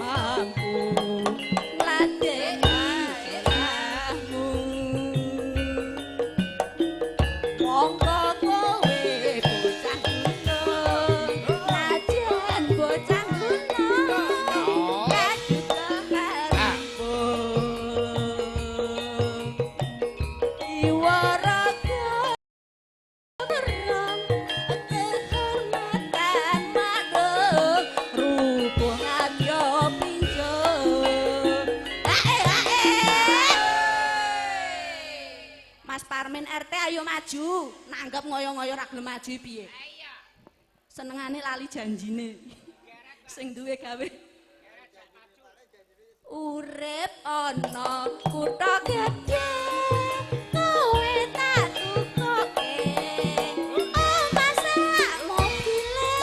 mampu ngladeni selahmu monggo kowe bocah gunung najan bocah gunung kadut keharimpun iwaraga berang kehormatan madeng rubuh ngadya pinjeng Mas Parmin RT ayo maju nanggap ngoyo-ngoyo ra gelem maju piye senengane lali janjine sing duwe gawe urip ana kutha gedhe kowe tak tukoke omah sak mobile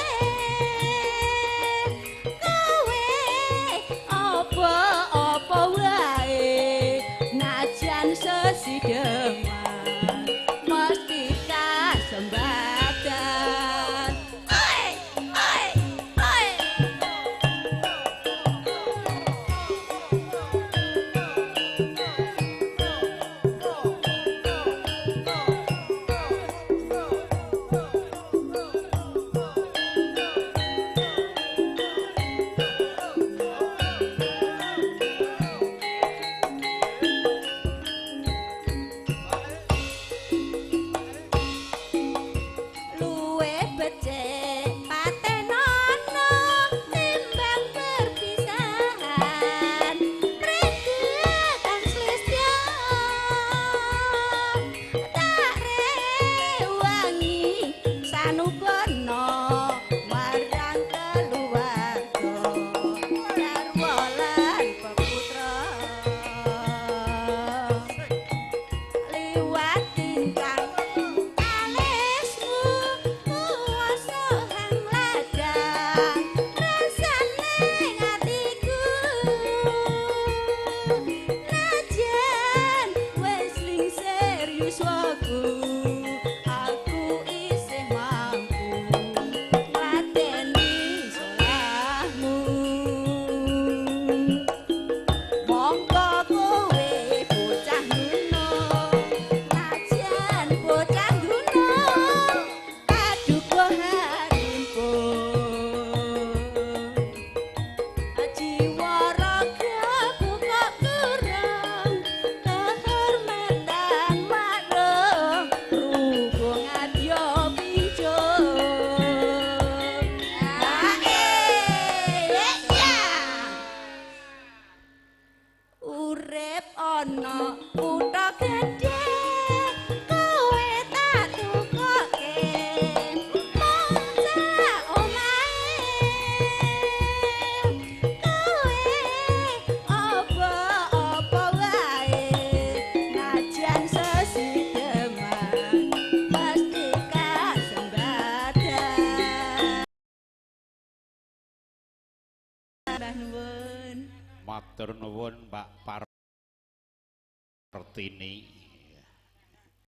kowe apa-apa wae najan sesideman mesti kasembadan oi oi oi luwe becik patenono timbang perpisahan regetan slistya tak rewangi sanubana marang keluarga garwa lan peputra liwat tingkang alismu kuwasa hang ladang rasane atiku najan wis ling serius waku aku isih mampu ngladeni salahmu monggo kowe bocah gunung najan bocah gunung kaduka harimpun jiwa ragaku kok kurang kehormatan madeng rubuh ngadya pinjeng urip ana kutha gedhe kowe tak tukoke moncak omahe kowe apa-apa wae najan sesideman mesti kasembadan nuwun matur nuwun Mbak Partini